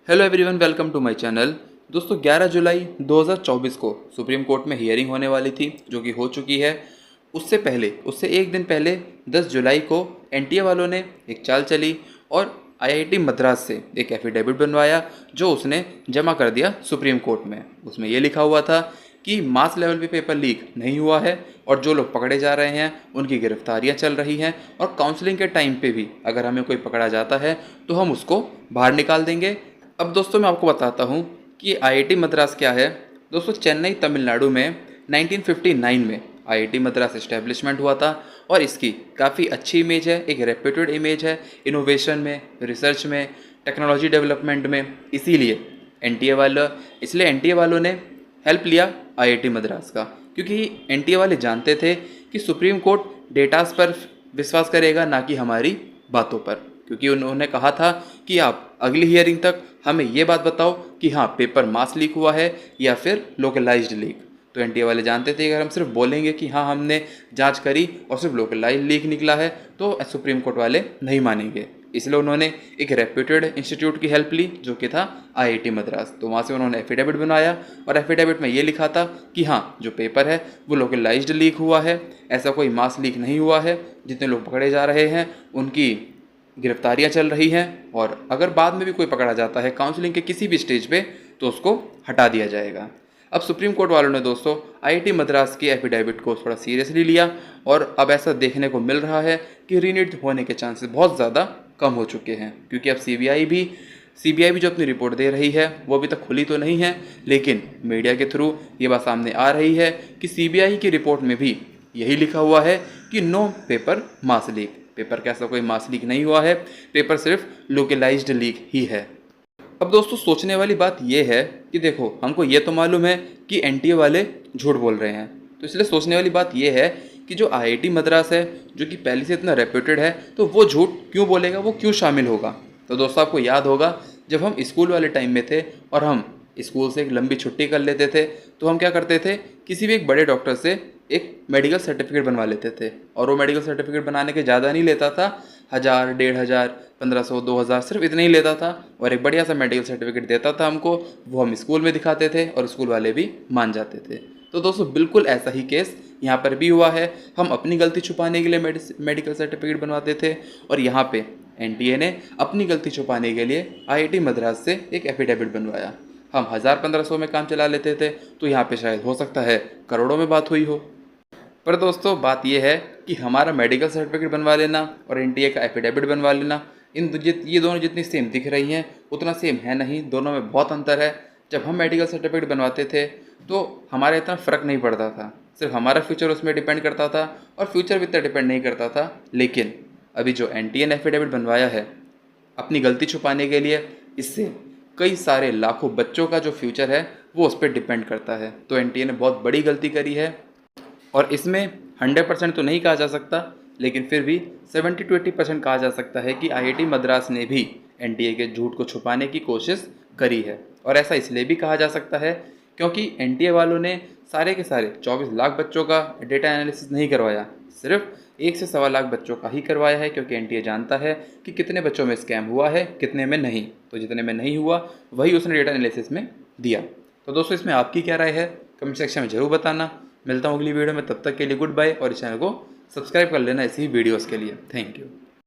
Hello everyone, welcome to my channel. दोस्तों 11 जुलाई 2024 को supreme court में हियरिंग होने वाली थी जो कि हो चुकी है। उससे एक दिन पहले 10 जुलाई को एनटीए वालों ने एक चाल चली और आईआईटी मद्रास से एक एफिडेविट बनवाया जो उसने जमा कर दिया सुप्रीम कोर्ट में। उसमें ये लिखा हुआ था कि मास लेवल पे पेपर लीक नहीं हुआ है और जो लोग पकड़े जा रहे हैं उनकी गिरफ्तारियां चल रही हैं और काउंसलिंग के टाइम पे भी अगर हमें कोई पकड़ा जाता है तो हम उसको बाहर निकाल देंगे। अब दोस्तों मैं आपको बताता हूँ कि आईआईटी मद्रास क्या है। दोस्तों चेन्नई तमिलनाडु में 1959 में आईआईटी मद्रास इस्टेब्लिशमेंट हुआ था और इसकी काफ़ी अच्छी इमेज है, एक रेप्यूटेड इमेज है इनोवेशन में, रिसर्च में, टेक्नोलॉजी डेवलपमेंट में। इसलिए एनटीए वालों ने हेल्प लिया आईआईटी मद्रास का, क्योंकि एनटीए वाले जानते थे कि सुप्रीम कोर्ट डेटास पर विश्वास करेगा, ना कि हमारी बातों पर। क्योंकि उन्होंने कहा था कि आप अगली हियरिंग तक हमें ये बात बताओ कि हाँ पेपर मास लीक हुआ है या फिर लोकलाइज्ड लीक। तो एनटीए वाले जानते थे कि अगर हम सिर्फ बोलेंगे कि हाँ हमने जांच करी और सिर्फ लोकलाइज्ड लीक निकला है तो सुप्रीम कोर्ट वाले नहीं मानेंगे। इसलिए उन्होंने एक रेप्यूटेड इंस्टीट्यूट की हेल्प ली जो कि था आईआईटी मद्रास। तो वहाँ से उन्होंने एफिडेविट बनाया और एफिडेविट में ये लिखा था कि हाँ जो पेपर है वो लोकलाइज्ड लीक हुआ है, ऐसा कोई मास लीक नहीं हुआ है। जितने लोग पकड़े जा रहे हैं उनकी गिरफ्तारियां चल रही हैं और अगर बाद में भी कोई पकड़ा जाता है काउंसलिंग के किसी भी स्टेज पे तो उसको हटा दिया जाएगा। अब सुप्रीम कोर्ट वालों ने दोस्तों आईआईटी मद्रास की एफिडेविट को थोड़ा सीरियसली लिया और अब ऐसा देखने को मिल रहा है कि रीनीट होने के चांसेस बहुत ज़्यादा कम हो चुके हैं, क्योंकि अब सीबीआई भी जो अपनी रिपोर्ट दे रही है वो अभी तक खुली तो नहीं है, लेकिन मीडिया के थ्रू ये बात सामने आ रही है कि सीबीआई की रिपोर्ट में भी यही लिखा हुआ है कि नो पेपर मास लीक। पेपर का ऐसा कोई मास लीक नहीं हुआ है, पेपर सिर्फ लोकलाइज्ड लीक ही है। अब दोस्तों सोचने वाली बात यह है कि देखो हमको ये तो मालूम है कि एनटीए वाले झूठ बोल रहे हैं, तो इसलिए सोचने वाली बात यह है कि जो आईआईटी मद्रास है जो कि पहले से इतना रेप्यूटेड है तो वो झूठ क्यों बोलेगा, वो क्यों शामिल होगा। तो दोस्तों आपको याद होगा जब हम स्कूल वाले टाइम में थे और हम स्कूल से एक लंबी छुट्टी कर लेते थे तो हम क्या करते थे, किसी भी एक बड़े डॉक्टर से एक मेडिकल सर्टिफिकेट बनवा लेते थे। और वो मेडिकल सर्टिफिकेट बनाने के ज़्यादा नहीं लेता था, 1000, 1500, 1500, 2000 सिर्फ इतना ही लेता था और एक बढ़िया सा मेडिकल सर्टिफिकेट देता था हमको। वो हम स्कूल में दिखाते थे और स्कूल वाले भी मान जाते थे। तो दोस्तों बिल्कुल ऐसा ही केस यहाँ पर भी हुआ है। हम अपनी गलती छुपाने के लिए मेडिकल सर्टिफिकेट बनवाते थे और यहाँ पे एनटीए ने अपनी गलती छुपाने के लिए आईआईटी मद्रास से एक एफिडेविट बनवाया। हम 1000-1500 में काम चला लेते थे तो यहाँ पे शायद हो सकता है करोड़ों में बात हुई हो। पर दोस्तों बात यह है कि हमारा मेडिकल सर्टिफिकेट बनवा लेना और एनटीए का एफिडेविट बनवा लेना, ये दोनों जितनी सेम दिख रही हैं उतना सेम है नहीं, दोनों में बहुत अंतर है। जब हम मेडिकल सर्टिफिकेट बनवाते थे तो हमारा इतना फ़र्क नहीं पड़ता था, सिर्फ हमारा फ्यूचर उसमें डिपेंड करता था और फ्यूचर भी इतना डिपेंड नहीं करता था। लेकिन अभी जो एनटीए ने एफिडेविट बनवाया है अपनी गलती छुपाने के लिए, इससे कई सारे लाखों बच्चों का जो फ्यूचर है वो उस पर डिपेंड करता है। तो एनटीए ने बहुत बड़ी गलती करी है और इसमें 100% तो नहीं कहा जा सकता, लेकिन फिर भी 70 to 80% कहा जा सकता है कि आईआईटी मद्रास ने भी एनटीए के झूठ को छुपाने की कोशिश करी है। और ऐसा इसलिए भी कहा जा सकता है क्योंकि एनटीए वालों ने सारे के सारे 24 लाख बच्चों का डेटा एनालिसिस नहीं करवाया, सिर्फ 1 से 1.25 लाख बच्चों का ही करवाया है, क्योंकि एनटीए जानता है कि कितने बच्चों में स्कैम हुआ है कितने में नहीं। तो जितने में नहीं हुआ वही उसने डेटा एनालिसिस में दिया। तो दोस्तों इसमें आपकी क्या राय है कमेंट सेक्शन में ज़रूर बताना। मिलता हूँ अगली वीडियो में, तब तक के लिए गुड बाय और इस चैनल को सब्सक्राइब कर लेना इसी वीडियोस के लिए। Thank you.